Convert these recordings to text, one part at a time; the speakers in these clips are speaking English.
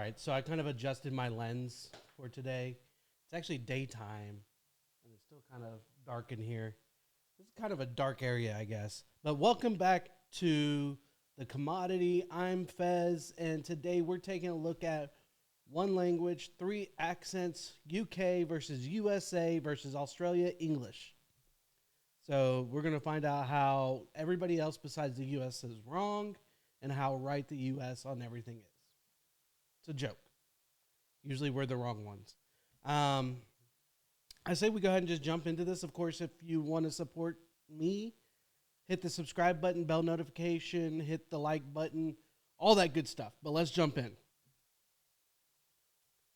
right, so I kind of adjusted my lens for today. It's actually daytime, and it's still kind of dark in here. This is kind of a dark area, I guess. But welcome back to The Commodity. I'm Fez, and today we're taking a look at one language, three accents, UK versus USA versus Australia English. So we're going to find out how everybody else besides the US is wrong and how right the US on everything is. It's a joke. Usually we're the wrong ones. I say we go ahead and just jump into this. Of course, if you want to support me, hit the subscribe button, bell notification, hit the like button, all that good stuff. But let's jump in.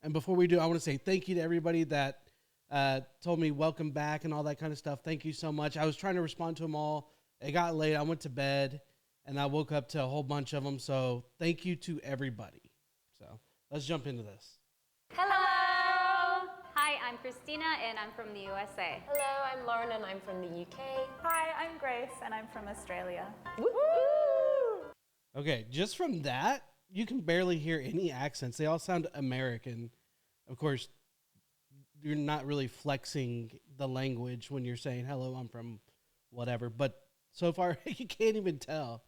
And before we do, I want to say thank you to everybody that told me welcome back and all that kind of stuff. Thank you so much. I was trying to respond to them all. It got late. I went to bed, and I woke up to a whole bunch of them. So thank you to everybody. So let's jump into this. Hello! Hi, I'm Christina, and I'm from the USA. Hello, I'm Lauren, and I'm from the UK. Hi, I'm Grace, and I'm from Australia. Woo! Okay, just from that, you can barely hear any accents. They all sound American. Of course, you're not really flexing the language when you're saying, hello, I'm from whatever. But so far, you can't even tell.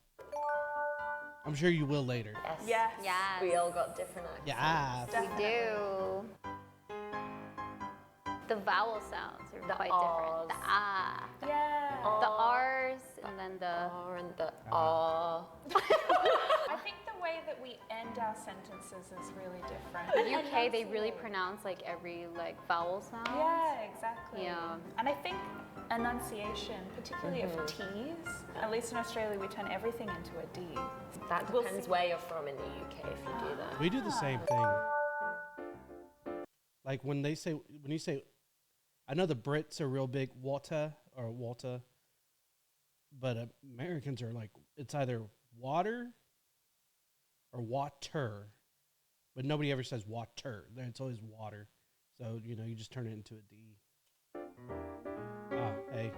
I'm sure you will later. Yes. Yes. We all got different accents. Yeah. We do. The vowel sounds are The quite Rs. different. The ah, Yeah. the R's, and then the... R and the R. I think the way that we end our sentences is really different. UK, they really pronounce like every vowel sound. Yeah, exactly. Yeah. And I think enunciation, particularly of T's, at least in Australia, we turn everything into a D. That We'll depends see. where you're from in the UK if you do that. We do the same thing. Like when you say, I know the Brits are real big water, but Americans are like, it's either water or water, but nobody ever says water. It's always water. So, you just turn it into a D. Hey.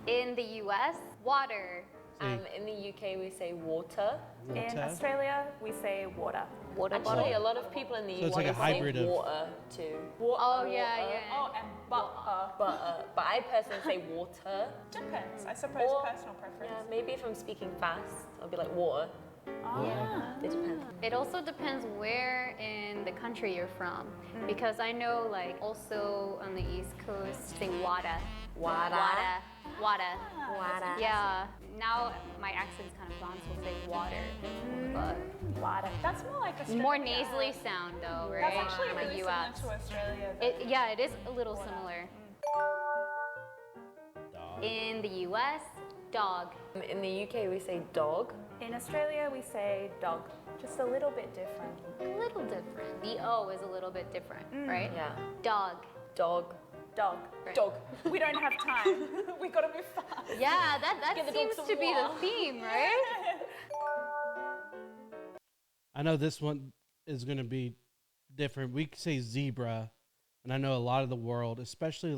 In the US, water. In the UK, we say water. In Water. Australia, we say water. Water Actually, bottle. a lot of people in the So it's UK like a say hybrid of- water too. Oh, yeah, yeah. Oh, and butter. But I personally say water. Depends. I suppose Or- personal preference. Yeah, maybe if I'm speaking fast, I'll be like water. Oh, yeah. It depends. It also depends where in the country you're from, because I know also on the East Coast, saying water. Water. Water. Water. Yeah. Now my accent's kind of gone, so I'll say water. But Water. That's more like Australia. more nasally sound though, right? That's actually in really the similar US. to Australia. though. It is a little similar. Dog. In the US, dog. In the UK, we say dog. In Australia, we say dog. Just a little bit different. A little different. The O is a little bit different, right? Yeah. Dog. Dog. Dog. Right. Dog. We don't have time. We gotta move fast. Yeah, that Give the dog seems some to be the water. theme, right? I know this one is going to be different. We say zebra, and I know a lot of the world, especially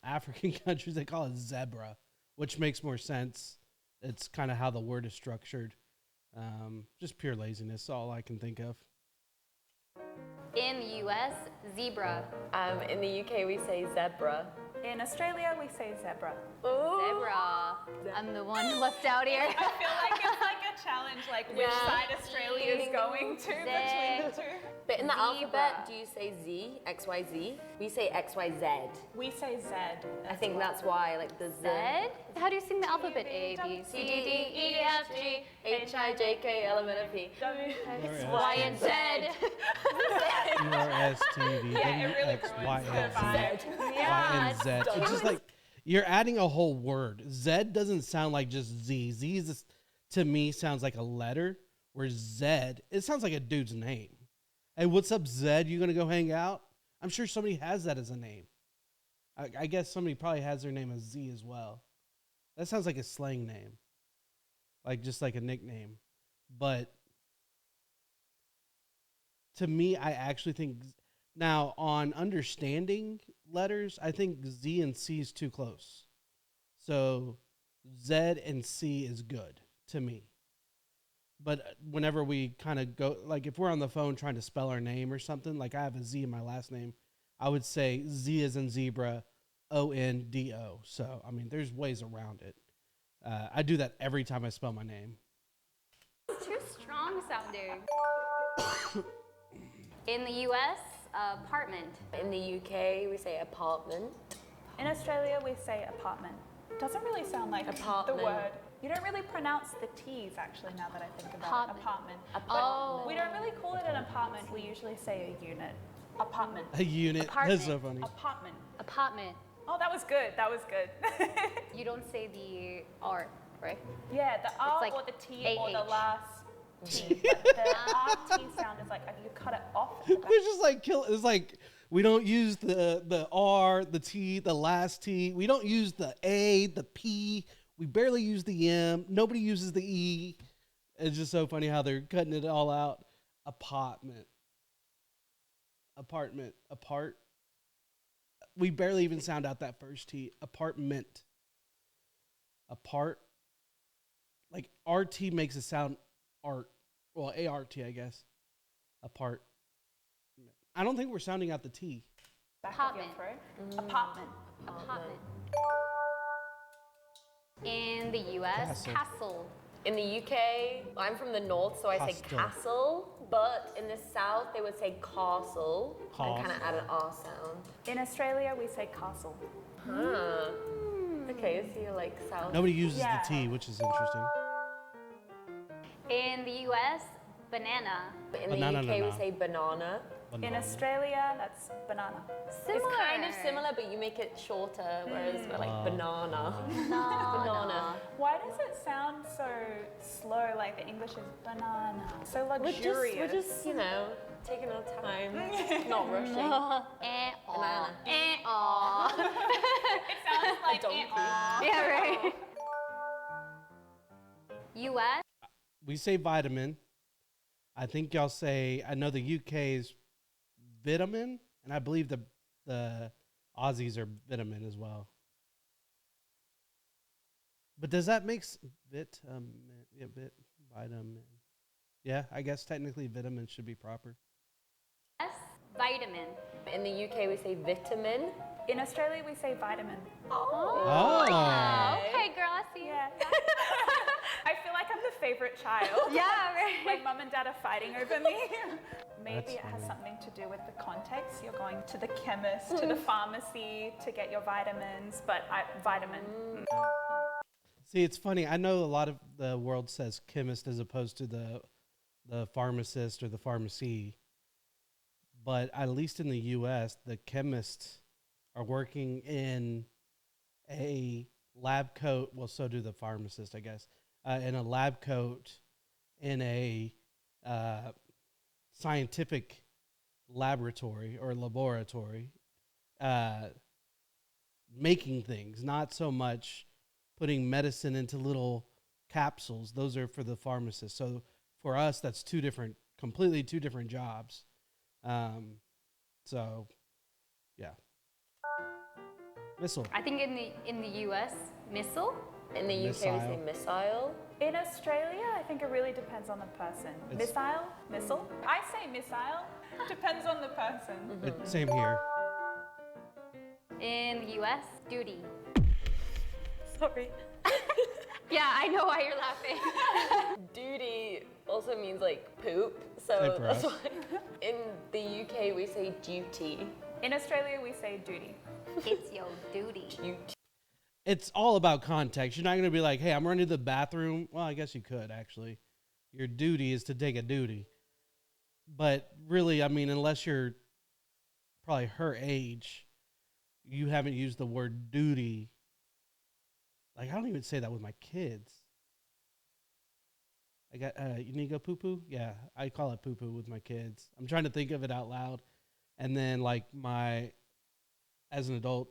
African countries, they call it zebra, which makes more sense. It's kind of how the word is structured. Just pure laziness, all I can think of. In the US, zebra. In the UK, we say zebra. In Australia, we say zebra. Zebra. I'm the one left out here. I feel like it's like a challenge, like which Yeah. side Australia is going to between the two. But in the Zebra. alphabet, do you say Z, X, Y, Z? We say X, Y, Z. We say Z. I think that's why, like the Z. Z? How do you sing the alphabet? A, B, C, D, E, F, G, H, I, J, K, L, M, N, O, P. X, Y, and Z. URSTV, Yeah, it really WX, ruins Y, the and Z. vibe. Y Yeah, and Z. It's just like you're adding a whole word. Z doesn't sound like just Z. Z is to me sounds like a letter, where Z, it sounds like a dude's name. Hey, what's up, Zed? You gonna go hang out? I'm sure somebody has that as a name. I guess somebody probably has their name as Z as well. That sounds like a slang name, just like a nickname. But to me, I actually think now on understanding letters, I think Z and C is too close. So Z and C is good to me. But whenever we kind of go, like if we're on the phone trying to spell our name or something, like I have a Z in my last name, I would say Z as in zebra, O-N-D-O. So, I mean, there's ways around it. I do that every time I spell my name. It's too strong sounding. In the US, apartment. In the UK, we say apartment. In Australia, we say apartment. Doesn't really sound like Apartment. the word. You don't really pronounce the T's, actually, now that I think about it. Apartment. But we don't really call it an apartment. We usually say a unit. Apartment. A unit. Apartment. That's so funny. Apartment. Apartment. Oh, that was good. That was good. You don't say the R, right? Yeah, the R like or the T or the AH. last T. But the RT sound is like, you cut it off. It's just like it's like we don't use the R, the T, the last T. We don't use the A, the P. We barely use the M. Nobody uses the E. It's just so funny how they're cutting it all out. Apartment. Apart. We barely even sound out that first T. Apartment. Apart. Like RT makes it sound art. Well, ART, I guess. Apart. I don't think we're sounding out the T. Back of your Apartment. throat. Apartment. Apartment. In the US, castle. In the UK, I'm from the north, so I say Castle. castle. But in the south, they would say castle and kind of Castle. add an R sound. In Australia, we say castle. Huh. Okay, so you're like south. Nobody uses Yeah. the T, which is interesting. In the US, banana. But in the Banana, UK, we banana. say banana. In Australia, that's banana. Similar. It's kind of similar, but you make it shorter, whereas we're like banana. Banana. Why does it sound so slow? Like the English is banana. So We're luxurious. just, you know, taking our time, not rushing. Banana. It sounds like donkey. Yeah, right. US, We say vitamin. I think y'all say, I know the UK is vitamin, and I believe the Aussies are vitamin as well. But does that make vitamin? Yeah, vitamin. Yeah, I guess technically vitamin should be proper. vitamin. In the UK, we say vitamin. In Australia, we say vitamin. Oh. Okay, girl, I see. Yeah. I feel like I'm the favorite child. Yeah, right. Like mum and dad are fighting over me. Maybe That's it has funny. something to do with the context. You're going to the chemist, to the pharmacy to get your vitamins, but vitamin. See, it's funny. I know a lot of the world says chemist as opposed to the pharmacist or the pharmacy. But at least in the U.S., the chemists are working in a lab coat. Well, so do the pharmacists, I guess. In a lab coat in a scientific laboratory or laboratory, making things, not so much putting medicine into little capsules. Those are for the pharmacists. So for us, that's completely two different jobs. So, yeah. Missile. I think in the US, missile. In the UK, we say missile. In Australia, I think it really depends on the person. Missile? I say missile. Depends on the person. Same here. In the US, duty. Sorry. Yeah, I know why you're laughing. Duty also means like poop, Same so for that's us. why. In the UK, we say duty. In Australia, we say duty. It's your duty. Duty. It's all about context. You're not going to be like, hey, I'm running to the bathroom. Well, I guess you could, actually. Your duty is to take a duty. But really, I mean, unless you're probably her age, you haven't used the word duty. Like, I don't even say that with my kids. I got, you need to go poo-poo? Yeah, I call it poo-poo with my kids. I'm trying to think of it out loud. And then, like, as an adult,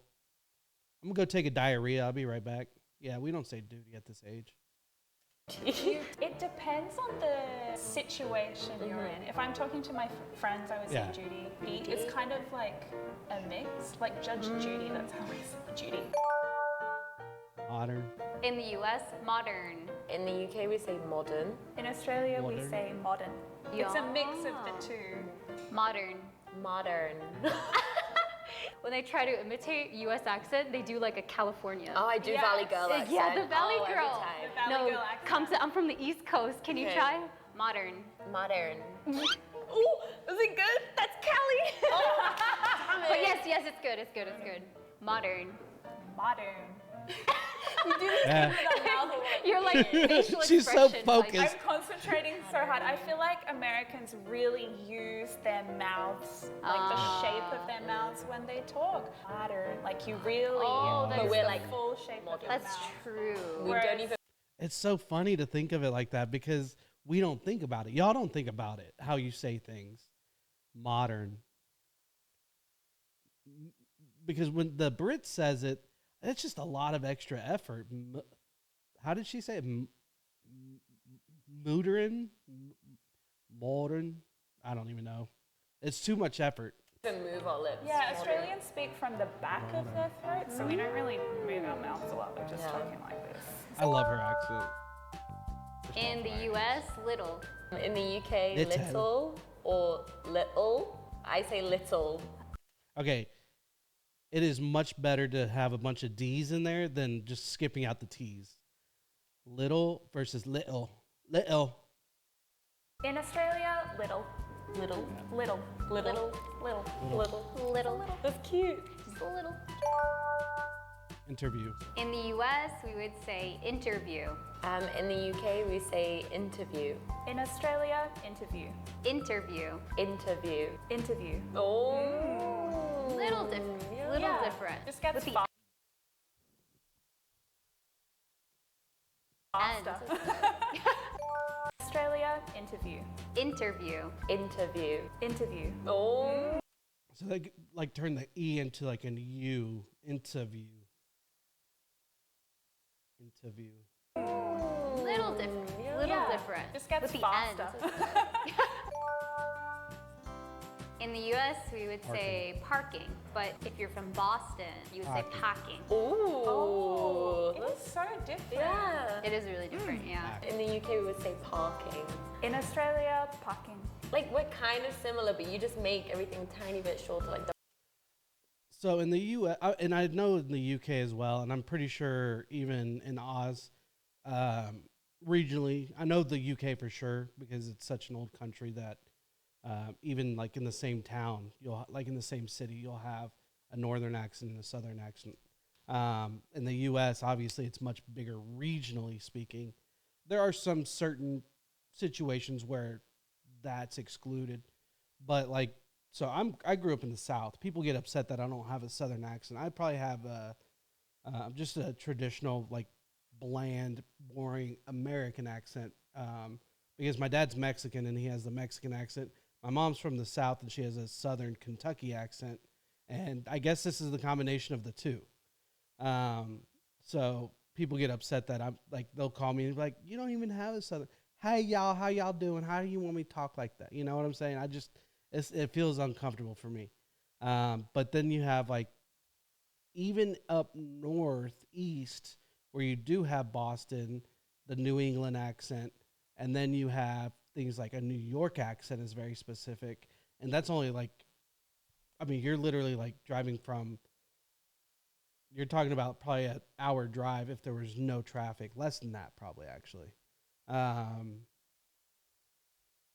I'm going to go take a diarrhea. I'll be right back. Yeah, we don't say duty at this age. It depends on the situation you're in. If I'm talking to my friends, I would say duty. It's kind of like a mix, like Judge Judy, that's how we say Judy. Modern. In the US, modern. In the UK, we say modern. In Australia, we Modern. say modern. It's a mix of the two. Modern. Modern. When they try to imitate U.S. accent, they do like a California. Oh, I do Yes. Valley Girl accent. Yeah, the Valley every Girl. time. The Valley Girl accent. come to. I'm from the East Coast. Can you Okay. try? Modern. Modern. Ooh, is it good? That's Cali. Damn it. But yes, it's good. It's good. It's good. Modern. Modern. Yeah. You're like facial She's so expression, focused. like- I'm concentrating so hard. I feel like Americans really use their mouths, like the shape of their mouths when they talk. Modern, like you really Oh, use that's- we're the like full shape of your That's mouth. true. We Whereas- don't even. It's so funny to think of it like that because we don't think about it. Y'all don't think about it, how you say things. Modern. Because when the Brit says it, it's just a lot of extra effort. How did she say it? Modern? Modern? I don't even know. It's too much effort. Even move our lips. Yeah, Australians speak from the back of their throat, so we don't really move our mouths a lot. We're just Yeah. talking like this. I love her accent. In the U.S., little. In the UK, Little. little or little. I say little. Okay. It is much better to have a bunch of D's in there than just skipping out the T's. Little versus little. Little. In Australia, little, Little. little, Little. little. Little. Little. That's cute. Just a little. Interview. In the U.S., we would say interview. In the UK, we say interview. In Australia, interview, Interview. Interview. interview. Oh. Little different. Yeah. Little Yeah. different. Just gets With the faster. end. Australia, interview, Interview. Interview. interview. Oh. So they like turn the E into like an U. Interview. Interview. Little different. Yeah. Little Yeah. different. Just gets With the faster. end. In the U.S., we would say parking, but if you're from Boston, you would say packing. Ooh. It is so different. Yeah. It is really different, yeah. In the UK, we would say parking. In Australia, parking. Like, we're kind of similar, but you just make everything a tiny bit shorter. Like, So in the U.S., and I know in the U.K. as well, and I'm pretty sure even in Oz, regionally, I know the U.K. for sure because it's such an old country that even like in the same town, like in the same city, you'll have a northern accent and a southern accent. In the U.S., obviously, it's much bigger regionally speaking. There are some certain situations where that's excluded, but like. So I grew up in the South. People get upset that I don't have a Southern accent. I probably have just a traditional, like, bland, boring American accent because my dad's Mexican and he has the Mexican accent. My mom's from the South and she has a Southern Kentucky accent. And I guess this is the combination of the two. So people get upset that I'm like, they'll call me and be like, you don't even have a Southern. Hey, y'all, how y'all doing? How do you want me to talk like that? You know what I'm saying? It feels uncomfortable for me. But then you have like, even up northeast where you do have Boston, the New England accent, and then you have things like a New York accent is very specific. And that's only like, I mean, you're literally like driving from, you're talking about probably an hour drive if there was no traffic, less than that probably actually.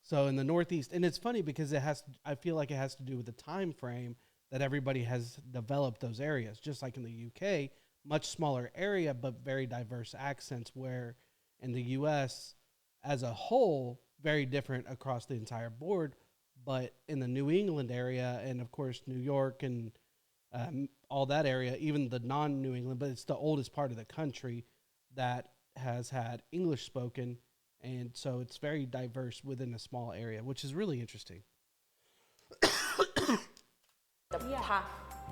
So in the Northeast, and it's funny because I feel like it has to do with the time frame that everybody has developed those areas. Just like in the UK, much smaller area, but very diverse accents, where in the US as a whole, very different across the entire board. But in the New England area, and of course, New York and all that area, even the non-New England, but it's the oldest part of the country that has had English spoken. And so it's very diverse within a small area, which is really interesting.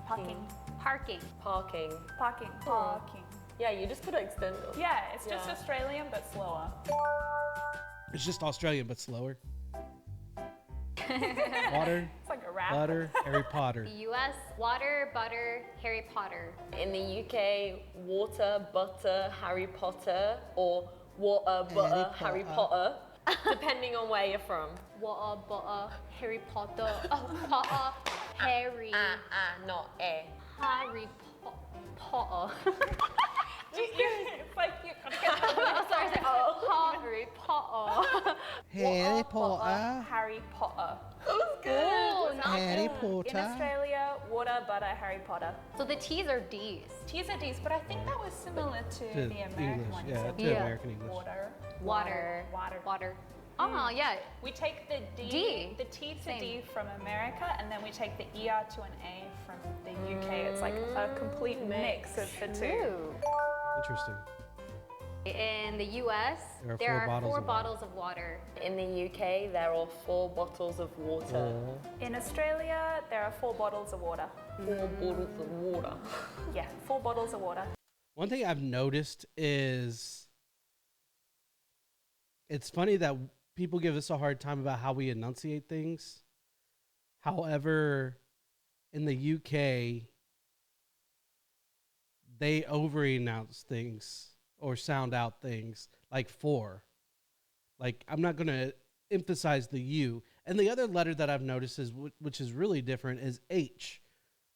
Parking. Parking. parking. Parking. Parking. Yeah, you just gotta extend it. Yeah, it's just Yeah. Australian but slower. It's just Australian, but slower. Water, It's like a rap. butter, Harry Potter. The U.S., water, butter, Harry Potter. In the UK, water, butter, Harry Potter, or water, butter, Harry Harry Potter, depending on where you're from. Water, butter, Harry Potter, Potter, Harry, Not a. Harry Potter. It's like you Oh, sorry, Harry Potter. Harry Potter. Harry Potter. Oh, not Harry good. Potter. In Australia, water, butter, Harry Potter. So the T's are D's. T's are D's, but I think that was similar to To the American English, one. You yeah, said to Yeah. American English. water. Water. Water. Oh, yeah. We take the D. the T to Same. D from America, and then we take the ER to an A from the UK. It's like a complete mix of the two. True. Interesting. In the US, There are there four are bottles 4 bottles of of water. In the UK, there are 4 bottles of water. In Australia, there are 4 bottles of water. 4 bottles of water. Yeah, 4 bottles of water. One thing I've noticed is it's funny that people give us a hard time about how we enunciate things. However, in the UK, they over-enunciate things or sound out things like 4. Like, I'm not going to emphasize the U. And the other letter that I've noticed is, which is really different, is H.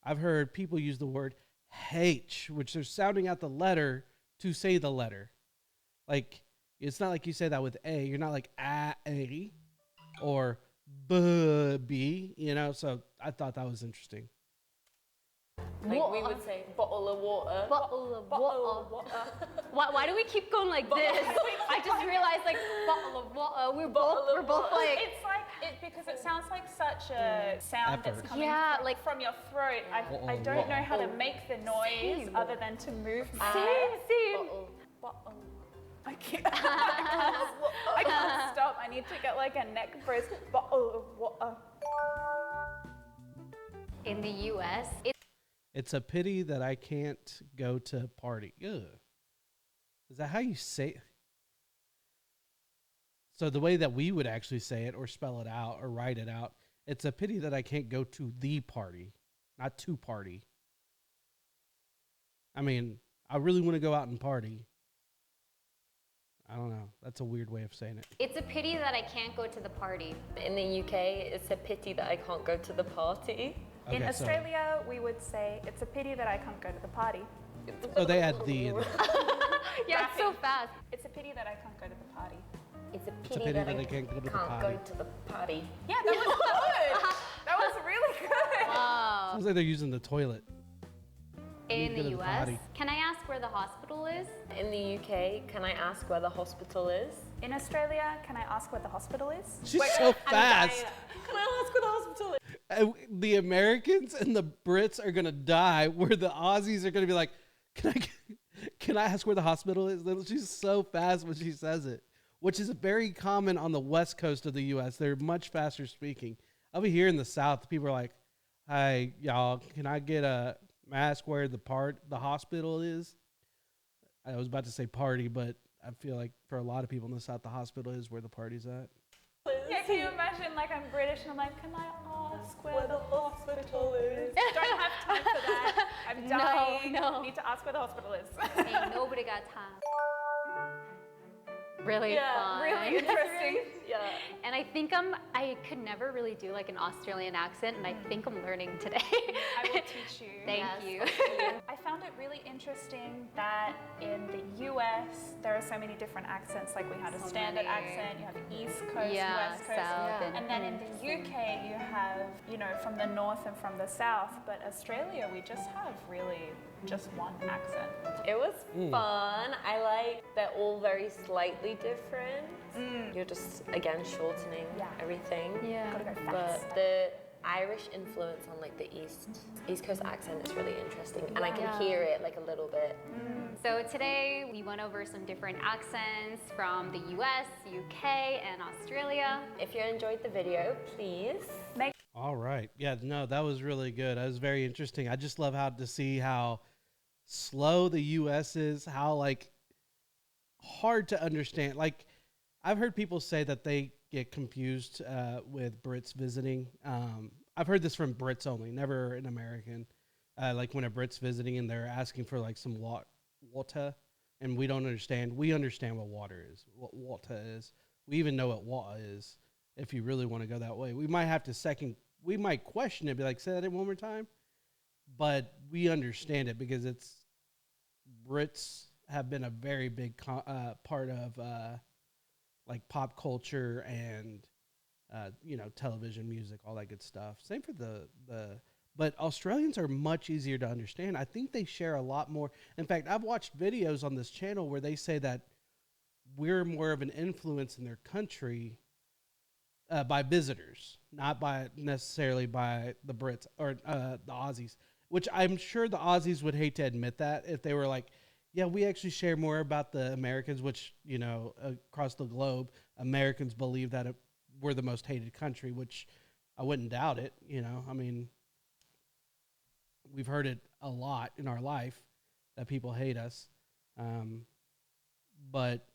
I've heard people use the word H, which they're sounding out the letter to say the letter. Like, it's not like you say that with A. You're not like A or B, you know? So I thought that was interesting. Like we would say bottle of water. Bottle of Bottle water. of water. Why do we keep going like this? I just realized like bottle of water. We're both like Because it sounds like such a sound Effort. that's coming Yeah, from, like- from your throat. I don't know how to make the noise Same. other than to move my same. Bottle. I can't. I can't stop. I need to get like a neck brace. Bottle of water. In the US, It's a pity that I can't go to party. Ugh. Is that how you say it? So the way that we would actually say it or spell it out or write it out, it's a pity that I can't go to the party, not to party. I mean, I really want to go out and party. I don't know. That's a weird way of saying it. it's a pity that I can't go to the party. In the UK, it's a pity that I can't go to the party. In Okay, Australia, we would say it's a pity that I can't go to the party. So they add the in there. Yeah, it's so fast. It's a pity that I can't go to the party. It's a It's pity, a pity that that I I can't go to the can't party. go to the party. Yeah, that was good. That was really good. Wow. Sounds like they're using the toilet. In go the to the US, potty. can I ask where the hospital is? In the UK, can I ask where the hospital is? In Australia, can I ask where the hospital is? She's so fast. Can I ask where the hospital is? The Americans and the Brits are gonna die, where the Aussies are gonna be like, can I ask where the hospital is? She's so fast when she says it, which is very common on the west coast of the U.S. They're much faster speaking. Over here in the South, people are like, "Hey, y'all, can I get a mask where the hospital is?" I was about to say party, but I feel like for a lot of people in the South, the hospital is where the party's at. Yeah, can you imagine, like, I'm British and I'm like, can I ask where the hospital is? Don't have time for that. I'm dying. no. Need to ask where the hospital is. Ain't nobody got time. Really fun. really interesting. Yeah. And I think I could never really do like an Australian accent, and I think I'm learning today. I will teach you. Thank you. I found it really interesting that in the US, there are so many different accents. Like, we had a So standard many. accent, you have East Coast, Yeah, West Coast. South, Yeah. And then in the UK, you have, you know, from the North and from the South. But Australia, we just have really just one accent. It was fun. I like they're all very slightly different. You're just again shortening everything. Yeah. Gotta go fast. But the Irish influence on like the East Coast accent is really interesting, and I can Yeah. hear it like a little bit. So today we went over some different accents from the US, UK, and Australia. If you enjoyed the video, please All right. Yeah, no, that was really good. That was very interesting. I just love how to see how slow the US is, how like hard to understand. Like, I've heard people say that they get confused with Brits visiting. I've heard this from Brits only, never an American. Like when a Brit's visiting and they're asking for like some water, and we don't understand. We understand what water is, what water is. We even know what water is. If you really want to go that way, we might have to we might question it, be like, say that one more time. But we understand it because Brits have been a very big part of like pop culture and television, music, all that good stuff. Same for but Australians are much easier to understand. I think they share a lot more. In fact, I've watched videos on this channel where they say that we're more of an influence in their country by visitors, not by necessarily by the Brits or the Aussies, which I'm sure the Aussies would hate to admit that if they were like, yeah, we actually share more about the Americans, which, across the globe, Americans believe that we're the most hated country, which I wouldn't doubt it. I mean, we've heard it a lot in our life that people hate us. But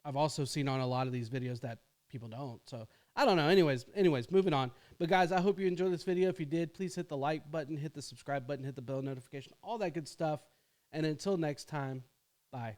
I've also seen on a lot of these videos that people don't. So I don't know. Anyways, moving on. But guys, I hope you enjoyed this video. If you did, please hit the like button, hit the subscribe button, hit the bell notification, all that good stuff. And until next time, bye.